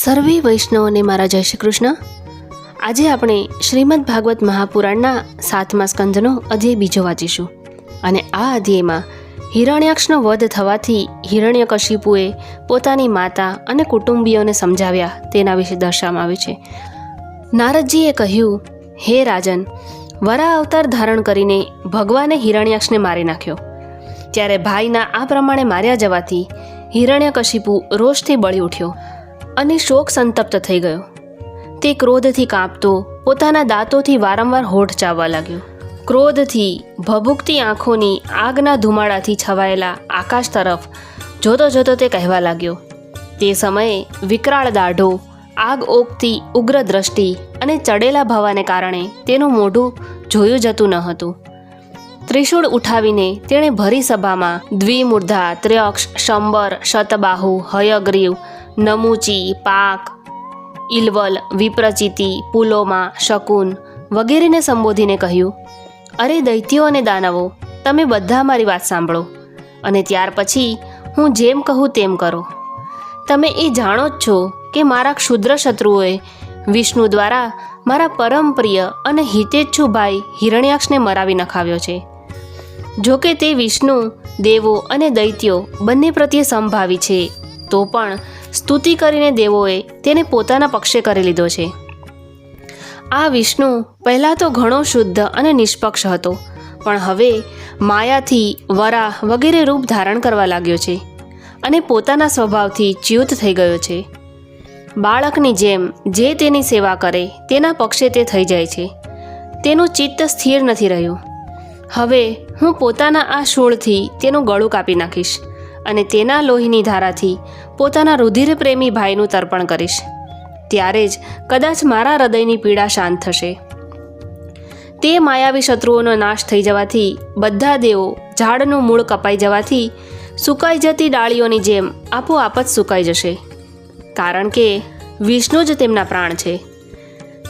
સર્વે વૈષ્ણવોને મારા જય શ્રી કૃષ્ણ. આજે આપણે શ્રીમદ ભાગવત મહાપુરાણના 7મા સ્કંદનો અધ્યાય બીજો વાંચીશું. અને આ અધ્યાયમાં હિરણ્યાક્ષનો વધ થવાથી હિરણ્યકશિપુએ પોતાની માતા અને કુટુંબીઓને સમજાવ્યા તેના વિશે દર્શાવવામાં આવ્યું છે. નારદજીએ કહ્યું, હે રાજન, વરા અવતાર ધારણ કરીને ભગવાને હિરણ્યાક્ષને મારી નાખ્યો. ત્યારે ભાઈના આ પ્રમાણે માર્યા જવાથી હિરણ્યકશિપુ રોષથી બળી ઉઠ્યો અને શોક સંતપ્ત થઈ ગયો. તે ક્રોધથી કાંપતો પોતાના દાંતોથી વારંવાર હોઠ ચાવવા લાગ્યો. ક્રોધથી ભભૂકતી આંખોની આગના ધુમાડાથી છવાયેલા આકાશ તરફ જોતો જોતો તે કહેવા લાગ્યો. તે સમયે વિકરાળ દાઢો, આગ ઓગતી ઉગ્ર દ્રષ્ટિ અને ચડેલા ભવાને કારણે તેનું મોઢું જોયું જતું ન હતું. ત્રિશૂળ ઉઠાવીને તેણે ભરી સભામાં દ્વિમૂર્ધા, ત્ર્યક્ષ, શંબર, શતબાહુ, હયગ્રીવ, નમૂચી, પાક, ઇલવલ, વિપ્રચિતિ, પુલોમા, શકુન વગેરેને સંબોધીને કહ્યું, અરે દૈત્યો અને દાનવો, તમે બધા મારી વાત સાંભળો અને ત્યાર પછી હું જેમ કહું તેમ કરો. તમે એ જાણો જ છો કે મારા ક્ષુદ્ર શત્રુઓએ વિષ્ણુ દ્વારા મારા પરમ પ્રિય અને હિતેચ્છુ ભાઈ હિરણ્યાક્ષને મરાવી નખાવ્યો છે. જોકે તે વિષ્ણુ, દેવો અને દૈત્યો બંને પ્રત્યે સમભાવી છે, તો પણ સ્તુતિ કરીને દેવોએ તેને પોતાના પક્ષે કરી લીધો છે. આ વિષ્ણુ પહેલાં તો ઘણો શુદ્ધ અને નિષ્પક્ષ હતો, પણ હવે માયાથી વરાહ વગેરે રૂપ ધારણ કરવા લાગ્યો છે અને પોતાના સ્વભાવથી ચ્યુત થઈ ગયો છે. બાળકની જેમ જે તેની સેવા કરે તેના પક્ષે તે થઈ જાય છે. તેનું ચિત્ત સ્થિર નથી રહ્યું. હવે હું પોતાના આ શૂળથી તેનું ગળું કાપી નાખીશ અને તેના લોહીની ધારાથી પોતાના રુધિર પ્રેમી ભાઈનું તર્પણ કરીશ. ત્યારે જ કદાચ મારા હૃદયની પીડા શાંત થશે. તે માયાવી શત્રુઓનો નાશ થઈ જવાથી બધા દેવો, ઝાડનું મૂળ કપાઈ જવાથી સુકાઈ જતી ડાળીઓની જેમ આપોઆપ જ સુકાઈ જશે, કારણ કે વિષ્ણુ જ તેમના પ્રાણ છે.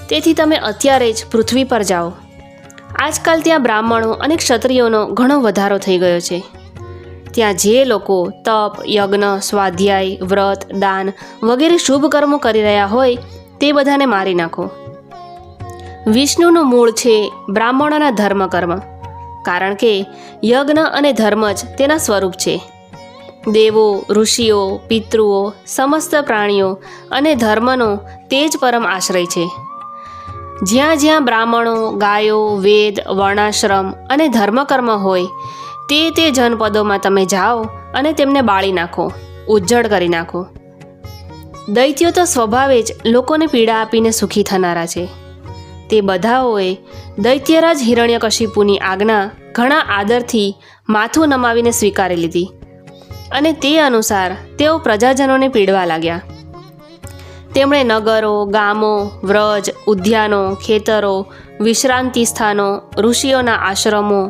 તેથી તમે અત્યારે જ પૃથ્વી પર જાઓ. આજકાલ ત્યાં બ્રાહ્મણો અને ક્ષત્રિયોનો ઘણો વધારો થઈ ગયો છે. ત્યાં જે લોકો તપ, યજ્ઞ, સ્વાધ્યાય, વ્રત, દાન વગેરે શુભ કર્મો કરી રહ્યા હોય તે બધાને મારી નાખો. વિષ્ણુનું મૂળ છે બ્રાહ્મણોના ધર્મ કર્મ, કારણ કે યજ્ઞ અને ધર્મ જ તેના સ્વરૂપ છે. દેવો, ઋષિઓ, પિતૃઓ, સમસ્ત પ્રાણીઓ અને ધર્મનો તે જ પરમ આશ્રય છે. જ્યાં જ્યાં બ્રાહ્મણો, ગાયો, વેદ, વર્ણાશ્રમ અને ધર્મકર્મ હોય તે જનપદોમાં તમે જાઓ અને તેમને બાળી નાખો, ઉજ્જડ કરી નાખો. દૈત્યો તો સ્વભાવે જ લોકોને પીડા આપીને સુખી થનારા છે. તે બધાઓએ દૈત્યરાજ હિરણ્યકશિપુની આજ્ઞા ઘણા આદરથી માથું નમાવીને સ્વીકારી લીધી અને તે અનુસાર તેઓ પ્રજાજનોને પીડવા લાગ્યા. તેમણે નગરો, ગામો, વ્રજ, ઉદ્યાનો, ખેતરો, વિશ્રાંતિ સ્થાનો, ઋષિઓના આશ્રમો,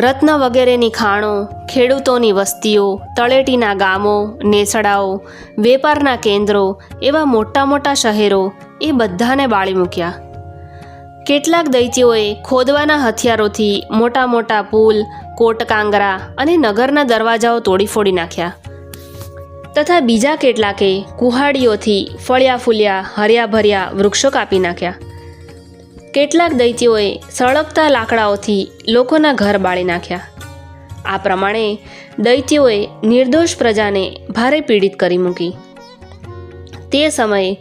રત્ન વગેરેની ખાણો, ખેડૂતોની વસ્તીઓ, તળેટીના ગામો, નેસડાઓ, વેપારના કેન્દ્રો એવા મોટા મોટા શહેરો એ બધાને બાળી મૂક્યા. કેટલાક દૈત્યોએ ખોદવાના હથિયારોથી મોટા મોટા પુલ, કોટકાંગરા અને નગરના દરવાજાઓ તોડી ફોડી નાખ્યા, તથા બીજા કેટલાકે કુહાડીઓથી ફળ્યા ફૂલ્યા હર્યા ભર્યા વૃક્ષો કાપી નાખ્યા. કેટલાક દૈત્યોએ સળગતા લાકડાઓથી લોકોના ઘર બાળી નાખ્યા. આ પ્રમાણે દૈત્યોએ નિર્દોષ પ્રજાને ભારે પીડિત કરી મૂકી. તે સમયે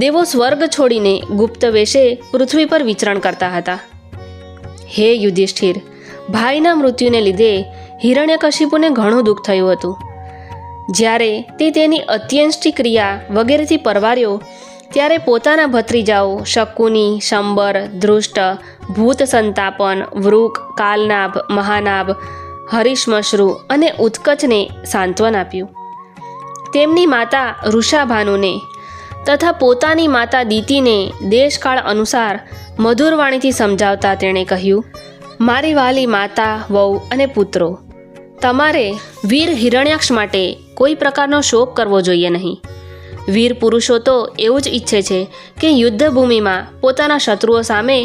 દેવો સ્વર્ગ છોડીને ગુપ્ત વેશે પૃથ્વી પર વિચરણ કરતા હતા. હે યુધિષ્ઠિર, ભાઈના મૃત્યુને લીધે હિરણ્યકશિપુને ઘણું દુઃખ થયું હતું. જ્યારે તે તેની અત્યંષ્ટિ ક્રિયા વગેરેથી પરવાર્યો ત્યારે પોતાના ભત્રીજાઓ શકુની, શંબર, ધૃષ્ટ, ભૂત સંતાપન, વૃક, કાલનાભ, મહાનાભ, હરિશ્મશ્રુ અને ઉત્કચને સાંત્વન આપ્યું. તેમની માતા ઋષાભાનુને તથા પોતાની માતા દિતિને દેશકાળ અનુસાર મધુરવાણીથી સમજાવતા તેણે કહ્યું, મારી વાલી માતા, વહુ અને પુત્રો, તમારે વીર હિરણ્યાક્ષ માટે કોઈ પ્રકારનો શોક કરવો જોઈએ નહીં. વીર પુરુષો તો એવું જ ઈચ્છે છે કે યુદ્ધભૂમિમાં પોતાના શત્રુઓ સામે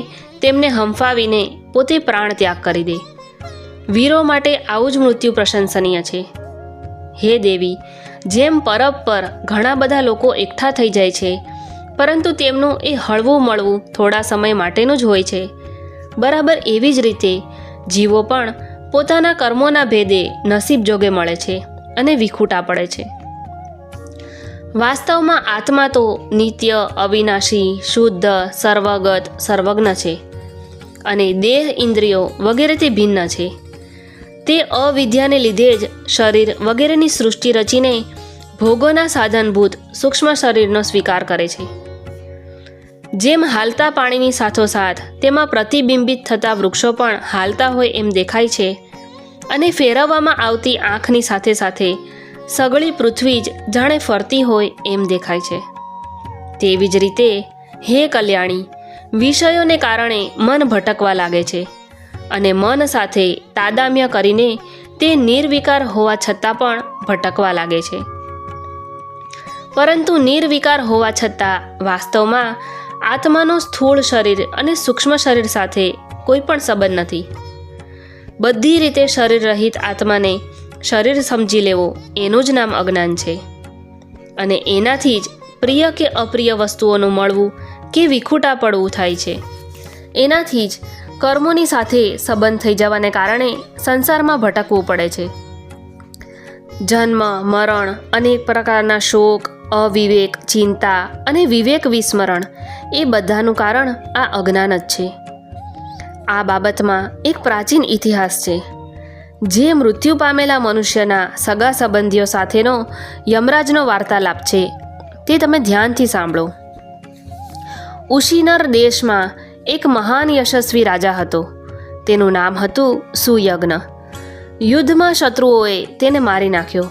તેમને હંફાવીને પોતે પ્રાણ ત્યાગ કરી દે. વીરો માટે આવું જ મૃત્યુ પ્રશંસનીય છે. હે દેવી, જેમ પરબ પર ઘણા બધા લોકો એકઠા થઈ જાય છે પરંતુ તેમનું એ હળવું મળવું થોડા સમય માટેનું જ હોય છે. બરાબર એવી જ રીતે જીવો પણ પોતાના કર્મોના ભેદે નસીબ જોગે મળે છે અને વિખૂટા પડે છે. વાસ્તવમાં આત્મા તો નિત્ય, અવિનાશી, શુદ્ધ, સર્વગત, સર્વજ્ઞ છે અને દેહ, ઇન્દ્રિયો વગેરેથી ભિન્ન છે. તે અવિદ્યાને લીધે જ શરીર વગેરેની સૃષ્ટિ રચીને ભોગોના સાધનભૂત સૂક્ષ્મ શરીરનો સ્વીકાર કરે છે. જેમ હાલતા પાણીની સાથોસાથ તેમાં પ્રતિબિંબિત થતા વૃક્ષો પણ હાલતા હોય એમ દેખાય છે અને ફેરવવામાં આવતી આંખની સાથે સાથે સગળી પૃથ્વી જ જાણે ફરતી હોય એમ દેખાય છે. તેવી જ રીતે હે કલ્યાણી, વિષયોને કારણે મન ભટકવા લાગે છે અને મન સાથે તાદામ્ય કરીને તે નિર્વિકાર હોવા છતાં પણ ભટકવા લાગે છે. પરંતુ નિર્વિકાર હોવા છતાં વાસ્તવમાં આત્માનો સ્થૂળ શરીર અને સૂક્ષ્મ શરીર સાથે કોઈ પણ સંબંધ નથી. બધી રીતે શરીર રહિત આત્માને શરીર સમજી લેવો એનું જ નામ અજ્ઞાન છે અને એનાથી જ પ્રિય કે અપ્રિય વસ્તુઓનું મળવું કે વિખૂટા પડવું થાય છે. એનાથી જ કર્મોની સાથે સંબંધ થઈ જવાને કારણે સંસારમાં ભટકવું પડે છે. જન્મ, મરણ, અનેક પ્રકારના શોક, અવિવેક, ચિંતા અને વિવેક વિસ્મરણ એ બધાનું કારણ આ અજ્ઞાન જ છે. આ બાબતમાં એક પ્રાચીન ઇતિહાસ છે. જે મૃત્યુ પામેલા મનુષ્યના સગા સંબંધીઓ સાથેનો યમરાજનો વાર્તાલાપ છે તે તમે ધ્યાનથી સાંભળો. ઉશીનર દેશમાં એક મહાન યશસ્વી રાજા હતો. તેનું નામ હતું સુયજ્ઞ. યુદ્ધમાં શત્રુઓએ તેને મારી નાખ્યો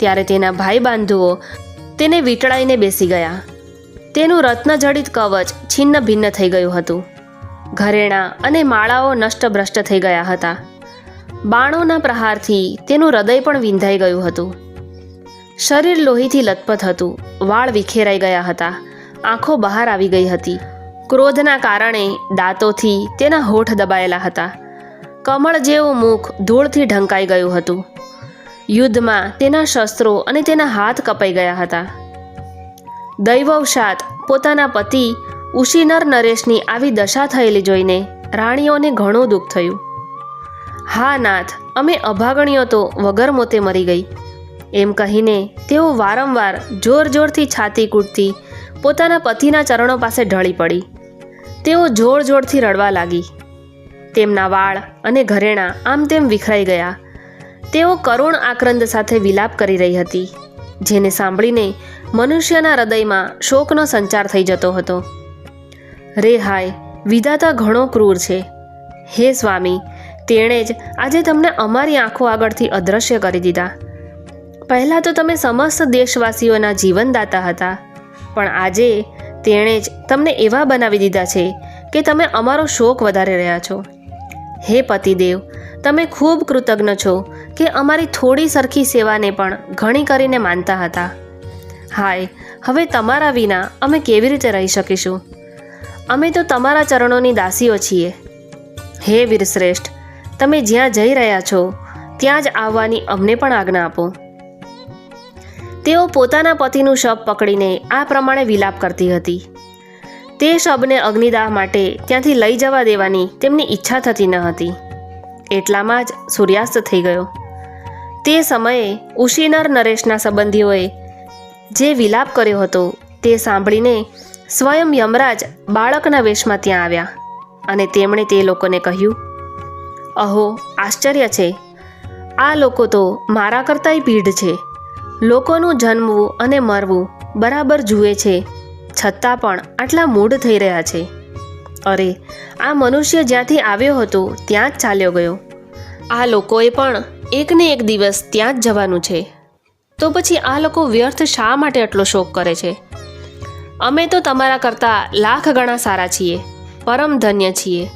ત્યારે તેના ભાઈ બાંધુઓ તેને વીંટળાઈને બેસી ગયા. તેનું રત્નજડિત કવચ છિન્ન ભિન્ન થઈ ગયું હતું. ઘરેણાં અને માળાઓ નષ્ટભ્રષ્ટ થઈ ગયા હતા. બાણોના પ્રહારથી તેનું હૃદય પણ વિંધાઈ ગયું હતું. શરીર લોહીથી લથપથ હતું. વાળ વિખેરાઈ ગયા હતા. આંખો બહાર આવી ગઈ હતી. ક્રોધના કારણે દાંતોથી તેના હોઠ દબાયેલા હતા. કમળ જેવું મુખ ધૂળથી ઢંકાઈ ગયું હતું. યુદ્ધમાં તેના શસ્ત્રો અને તેના હાથ કપાઈ ગયા હતા. દૈવવશાત પોતાના પતિ ઉશીનર નરેશની આવી દશા થયેલી જોઈને રાણીઓને ઘણું દુઃખ થયું. હા નાથ, અમે અભાગણીઓ તો વગર મોતે મરી ગઈ એમ કહીને તેઓ વારંવાર જોર જોરથી છાતી કૂટતી પોતાના પતિના ચરણો પાસે ઢળી પડી. તેઓ જોર જોરથી રડવા લાગી. તેમના વાળ અને ઘરેણાં આમ તેમ વિખરાઈ ગયા. તેઓ કરુણ આક્રંદ સાથે વિલાપ કરી રહી હતી, જેને સાંભળીને મનુષ્યના હૃદયમાં શોકનો સંચાર થઈ જતો હતો. રે હાય, વિધાતા ઘણો ક્રૂર છે. હે સ્વામી, તેણે જ આજે તમને અમારી આંખો આગળથી અદૃશ્ય કરી દીધા. પહેલાં તો તમે સમસ્ત દેશવાસીઓના જીવનદાતા હતા, પણ આજે તેણે જ તમને એવા બનાવી દીધા છે કે તમે અમારો શોક વધારી રહ્યા છો. હે પતિદેવ, તમે ખૂબ કૃતજ્ઞ છો કે અમારી થોડી સરખી સેવાને પણ ઘણી કરીને માનતા હતા. હાય, હવે તમારા વિના અમે કેવી રીતે રહી શકીશું? અમે તો તમારા ચરણોની દાસીઓ છીએ. હે વીરશ્રેષ્ઠ, તમે જ્યાં જઈ રહ્યા છો ત્યાં જ આવવાની અમને પણ આજ્ઞા આપો. તેઓ પોતાના પતિનું શબ પકડીને આ પ્રમાણે વિલાપ કરતી હતી. તે શબને અગ્નિદાહ માટે ત્યાંથી લઈ જવા દેવાની તેમની ઈચ્છા થતી ન હતી. એટલામાં જ સૂર્યાસ્ત થઈ ગયો. તે સમયે ઉશીનર નરેશના સંબંધીઓએ જે વિલાપ કર્યો હતો તે સાંભળીને સ્વયં યમરાજ બાળકના વેશમાં ત્યાં આવ્યા અને તેમણે તે લોકોને કહ્યું, અહો, આશ્ચર્ય છે! આ લોકો તો મારા કરતાંય પીઢ છે. લોકોનું જન્મવું અને મરવું બરાબર જુએ છે, છતાં પણ આટલા મૂઢ થઈ રહ્યા છે. અરે, આ મનુષ્ય જ્યાંથી આવ્યો હતો ત્યાં જ ચાલ્યો ગયો. આ લોકોએ પણ એકને એક દિવસ ત્યાં જ જવાનું છે. તો પછી આ લોકો વ્યર્થ શા માટે આટલો શોક કરે છે? અમે તો તમારા કરતાં લાખ ગણા સારા છીએ, પરમ ધન્ય છીએ,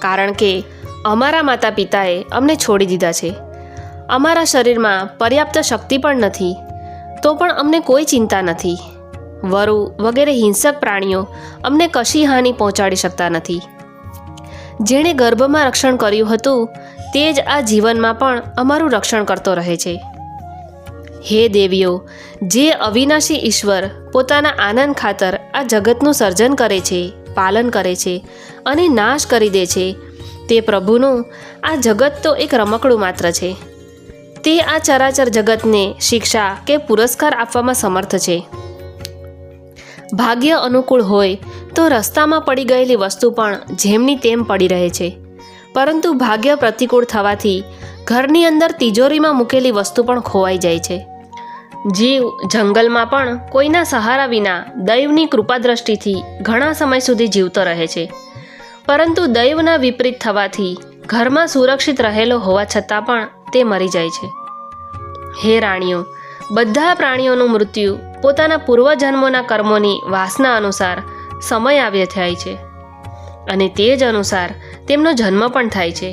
કારણ કે અમારા માતા પિતાએ અમને છોડી દીધા છે. અમારા શરીરમાં પર્યાપ્ત શક્તિ પણ નથી, તો પણ અમને કોઈ ચિંતા નથી. વરુ વગેરે હિંસક પ્રાણીઓ અમને કશી હાનિ પહોંચાડી શકતા નથી. જેણે ગર્ભમાં રક્ષણ કર્યું હતું તે જ આ જીવનમાં પણ અમારું રક્ષણ કરતો રહે છે. હે દેવીઓ, જે અવિનાશી ઈશ્વર પોતાના આનંદ ખાતર આ જગતનું સર્જન કરે છે, પાલન કરે છે અને નાશ કરી દે છે, તે પ્રભુનું આ જગત તો એક રમકડું માત્ર છે. તે આ ચરાચર જગતને શિક્ષા કે પુરસ્કાર આપવામાં સમર્થ છે. ભાગ્ય અનુકૂળ હોય તો રસ્તામાં પડી ગયેલી વસ્તુ પણ જેમની તેમ પડી રહે છે, પરંતુ ભાગ્ય પ્રતિકૂળ થવાથી ઘરની અંદર તિજોરીમાં મૂકેલી વસ્તુ પણ ખોવાઈ જાય છે. જીવ જંગલમાં પણ કોઈના સહારા વિના દૈવની કૃપાદ્રષ્ટિથી ઘણા સમય સુધી જીવતો રહે છે, પરંતુ દૈવના વિપરીત થવાથી ઘરમાં સુરક્ષિત રહેલો હોવા છતાં પણ તે મરી જાય છે. હે રાણીઓ, બધા પ્રાણીઓનું મૃત્યુ પોતાના પૂર્વજન્મોના કર્મોની વાસના અનુસાર સમય આવ્યે થાય છે અને તે જ અનુસાર તેમનો જન્મ પણ થાય છે,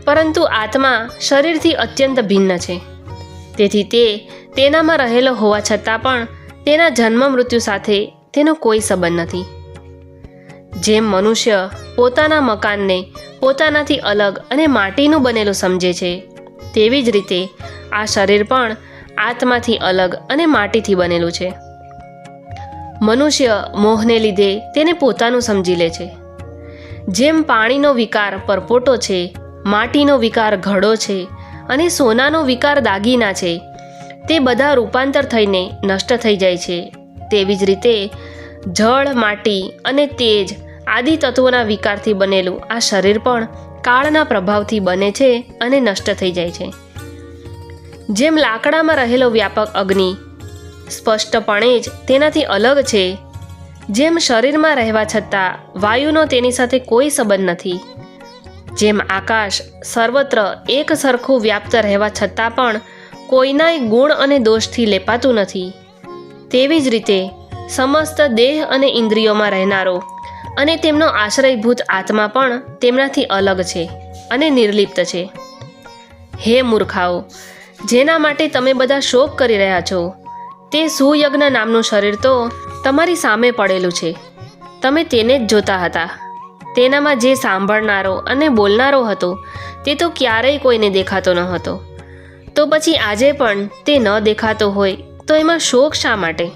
પરંતુ આત્મા શરીરથી અત્યંત ભિન્ન છે. તેથી તે તેનામાં રહેલો હોવા છતાં પણ તેના જન્મ મૃત્યુ સાથે તેનો કોઈ સંબંધ નથી. જેમ મનુષ્ય પોતાના મકાનને પોતાનાથી અલગ અને માટીનું બનેલું સમજે છે, તેવી જ રીતે આ શરીર પણ આત્માથી અલગ અને માટીથી બનેલું છે. મનુષ્ય મોહને લીધે તેને પોતાનું સમજી લે છે. જેમ પાણીનો વિકાર પરપોટો છે, માટીનો વિકાર ઘડો છે અને સોનાનો વિકાર દાગીના છે, તે બધા રૂપાંતર થઈને નષ્ટ થઈ જાય છે, તેવી જ રીતે જળ, માટી અને તેજ આદિ તત્વોના વિકારથી બનેલું આ શરીર પણ કાળના પ્રભાવથી બને છે અને નષ્ટ થઈ જાય છે. જેમ લાકડામાં રહેલો વ્યાપક અગ્નિ સ્પષ્ટપણે જ તેનાથી અલગ છે, જેમ શરીરમાં રહેવા છતાં વાયુનો તેની સાથે કોઈ સંબંધ નથી, જેમ આકાશ સર્વત્ર એક સરખું વ્યાપ્ત રહેવા છતાં પણ કોઈનાય ગુણ અને દોષથી લેપાતું નથી, તેવી જ રીતે સમસ્ત દેહ અને ઇન્દ્રિયોમાં રહેનારો અને તેમનો આશ્રયભૂત આત્મા પણ તેમનાથી અલગ છે અને નિર્લિપ્ત છે. હે મૂર્ખાઓ, જેના માટે તમે બધા શોક કરી રહ્યા છો, તે સુયજ્ઞ નામનું શરીર તો તમારી સામે પડેલું છે. તમે તેને જ જોતા હતા. તેનામાં જે સાંભળનારો અને બોલનારો હતો તે તો ક્યારેય કોઈને દેખાતો ન હતો. તો પછી આજે પણ તે ન દેખાતો હોય તો એમાં શોક શા માટે?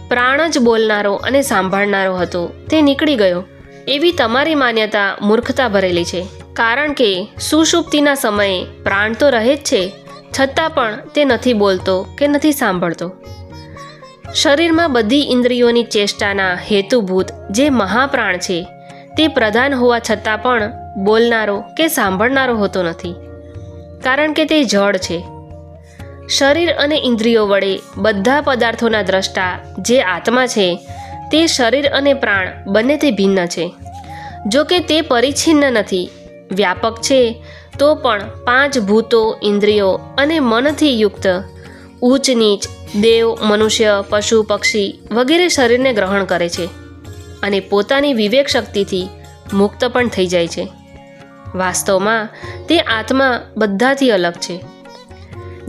પ્રાણ જ બોલનારો અને સાંભળનારો હતો, તે નીકળી ગયો, એવી તમારી માન્યતા મૂર્ખતા ભરેલી છે. કારણ કે સુષુપ્તિના સમયે પ્રાણ તો રહે જ છે, છતાં પણ તે નથી બોલતો કે નથી સાંભળતો. શરીરમાં બધી ઇન્દ્રિયોની ચેષ્ટાના હેતુભૂત જે મહાપ્રાણ છે, તે પ્રધાન હોવા છતાં પણ બોલનારો કે સાંભળનારો હોતો નથી, કારણ કે તે જડ છે. શરીર અને ઇન્દ્રિયો વડે બધા પદાર્થોના દ્રષ્ટા જે આત્મા છે, તે શરીર અને પ્રાણ બંનેથી ભિન્ન છે. જો કે તે પરિચ્છિન્ન નથી, વ્યાપક છે, તો પણ 5 ભૂતો, ઇન્દ્રિયો અને મનથી યુક્ત ઊંચ નીચ, દેવ, મનુષ્ય, પશુ, પક્ષી વગેરે શરીરને ગ્રહણ કરે છે અને પોતાની વિવેક શક્તિથી મુક્ત પણ થઈ જાય છે. વાસ્તવમાં તે આત્મા બધાથી અલગ છે.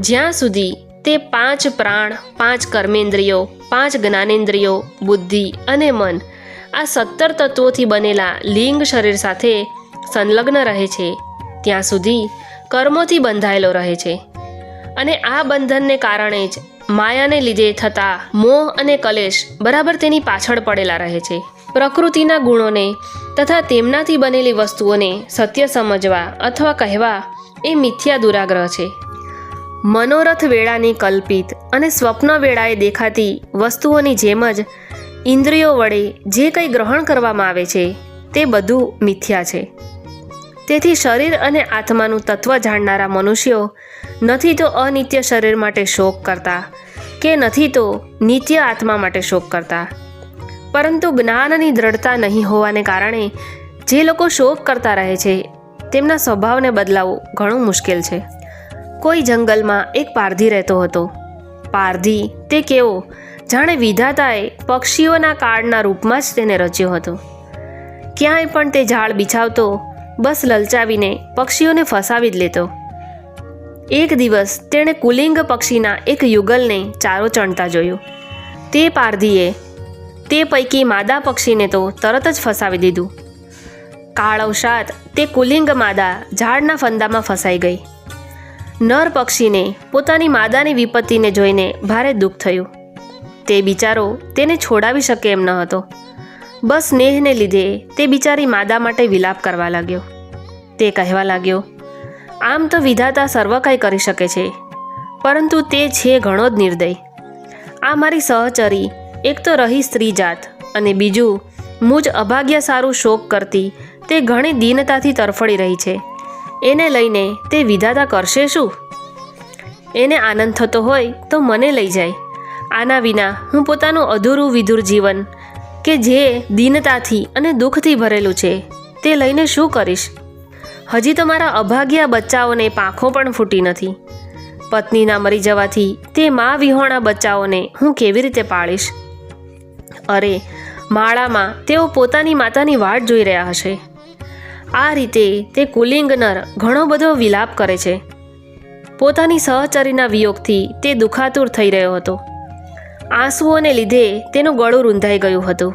જ્યાં સુધી તે 5 પ્રાણ, 5 કર્મેન્દ્રિયો, 5 જ્ઞાનેન્દ્રિયો, બુદ્ધિ અને મન આ 17 તત્વોથી બનેલા લિંગ શરીર સાથે સંલગ્ન રહે છે, ત્યાં સુધી કર્મોથી બંધાયેલો રહે છે અને આ બંધનને કારણે જ માયાને લીધે થતા મોહ અને કલેશ બરાબર તેની પાછળ પડેલા રહે છે. પ્રકૃતિના ગુણોને તથા તેમનાથી બનેલી વસ્તુઓને સત્ય સમજવા અથવા કહેવા એ મિથ્યા દુરાગ્રહ છે. મનોરથ વેળાની કલ્પિત અને સ્વપ્ન વેળાએ દેખાતી વસ્તુઓની જેમ જ ઇન્દ્રિયો વડે જે કંઈ ગ્રહણ કરવામાં આવે છે તે બધું મિથ્યા છે. તેથી શરીર અને આત્માનું તત્વ જાણનારા મનુષ્યો નથી તો અનિત્ય શરીર માટે શોક કરતા કે નથી તો નિત્ય આત્મા માટે શોક કરતા, પરંતુ જ્ઞાનની દ્રઢતા નહીં હોવાને કારણે જે લોકો શોક કરતા રહે છે તેમના સ્વભાવને બદલાવવું ઘણું મુશ્કેલ છે. કોઈ જંગલમાં એક પારધી રહેતો હતો. પારધી તે કેવો જાણે વિધાતાએ પક્ષીઓના કાળના રૂપમાં જ તેને રચ્યો હતો. ક્યાંય પણ તે ઝાડ બિછાવતો, બસ લલચાવીને પક્ષીઓને ફસાવી જ લેતો. એક દિવસ તેણે કુલિંગ પક્ષીના એક યુગલને ચારો ચણતા જોયું. તે પારધીએ તે પૈકી માદા પક્ષીને તો તરત જ ફસાવી દીધું. કાળવશાત તે કુલિંગ માદા ઝાડના ફંદામાં ફસાઈ ગઈ. નર પક્ષીને પોતાની માદાની વિપત્તિને જોઈને ભારે દુઃખ થયું. તે બિચારો તેને છોડાવી શકે એમ ન હતો. બસ સ્નેહને લીધે તે બિચારી માદા માટે વિલાપ કરવા લાગ્યો. તે કહેવા લાગ્યો, આમ તો વિધાતા સર્વ કંઈ કરી શકે છે, પરંતુ તે છે ઘણો જ નિર્દય. આ મારી સહચરી એક તો રહી સ્ત્રી જાત અને બીજું મુજ અભાગ્ય સારું શોક કરતી તે ઘણી દીનતાથી તરફડી રહી છે. એને લઈને તે વિધાતા કરશે શું? એને આનંદ થતો હોય તો મને લઈ જાય. આના વિના હું પોતાનું અધૂરું વિધુર જીવન કે જે દીનતાથી અને દુઃખથી ભરેલું છે તે લઈને શું કરીશ? હજી તો મારા અભાગ્યા બચ્ચાઓને પાંખો પણ ફૂટી નથી. પત્નીના મરી જવાથી તે મા વિહોણા બચ્ચાઓને હું કેવી રીતે પાળીશ? અરે, માળામાં તેઓ પોતાની માતાની વાટ જોઈ રહ્યા હશે. આ રીતે તે કુલિંગ નર ઘણો બધો વિલાપ કરે છે. પોતાની સહચરીના વિયોગથી તે દુઃખાતુર થઈ રહ્યો હતો. આંસુઓને લીધે તેનું ગળું રૂંધાઈ ગયું હતું.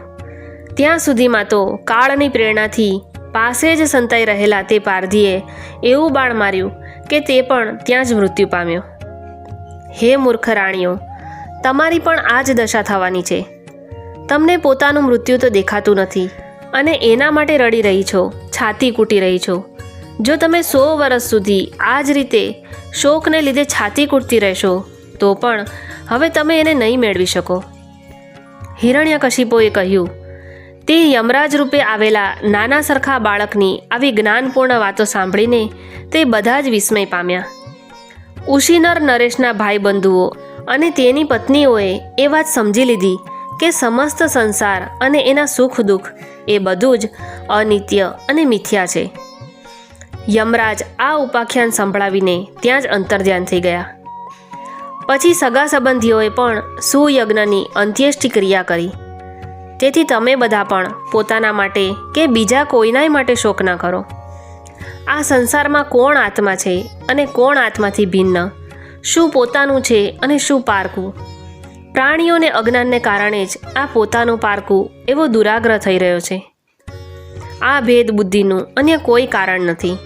ત્યાં સુધીમાં તો કાળની પ્રેરણાથી પાસે જ સંતાઈ રહેલા તે પારધીએ એવું બાણ માર્યું કે તે પણ ત્યાં જ મૃત્યુ પામ્યો. હે મૂર્ખ રાણીઓ, તમારી પણ આ જ દશા થવાની છે. તમને પોતાનું મૃત્યુ તો દેખાતું નથી અને એના માટે રડી રહી છો, છાતી કૂટી રહી છો. જો તમે 100 વર્ષ સુધી આ જ રીતે શોકને લીધે છાતી કૂટતી રહેશો તો પણ હવે તમે એને નહીં મેળવી શકો. હિરણ્યકશિપુએ કહ્યું, તે યમરાજ રૂપે આવેલા નાના સરખા બાળકની આવી જ્ઞાનપૂર્ણ વાતો સાંભળીને તે બધા જ વિસ્મય પામ્યા. ઉશીનર નરેશના ભાઈબંધુઓ અને તેની પત્નીઓએ એ વાત સમજી લીધી કે સમસ્ત સંસાર અને એના સુખ દુઃખ એ બધું જ અનિત્ય અને મિથ્યા છે. યમરાજ આ ઉપાખ્યાન સંભળાવીને ત્યાં જ અંતર્ધ્યાન થઈ ગયા. પછી સગા સંબંધીઓએ પણ સુયજ્ઞની અંત્યેષ્ટિ ક્રિયા કરી. તેથી તમે બધા પણ પોતાના માટે કે બીજા કોઈનાય માટે શોક ના કરો. આ સંસારમાં કોણ આત્મા છે અને કોણ આત્માથી ભિન્ન, શું પોતાનું છે અને શું પારકું? પ્રાણીઓને અજ્ઞાનને કારણે જ આ પોતાનું પારકું એવો દુરાગ્રહ થઈ રહ્યો છે. આ ભેદ બુદ્ધિનું અન્ય કોઈ કારણ નથી.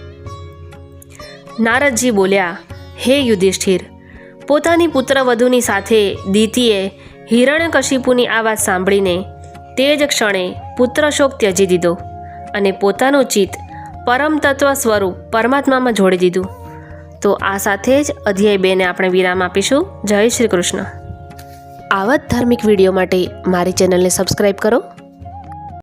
નારદજી બોલ્યા, હે યુધિષ્ઠિર, પોતાની પુત્રવધૂની સાથે દીતીએ હિરણ્યકશિપુની આ વાત સાંભળીને તે જ ક્ષણે પુત્રશોક ત્યજી દીધો અને પોતાનું ચિત્ત પરમ તત્વ સ્વરૂપ પરમાત્મામાં જોડી દીધું. તો આ સાથે જ અધ્યાય 2 ને આપણે વિરામ આપીશું. જય શ્રી કૃષ્ણ. આવા જ ધાર્મિક વિડીયો માટે મારી ચેનલને સબસ્ક્રાઈબ કરો.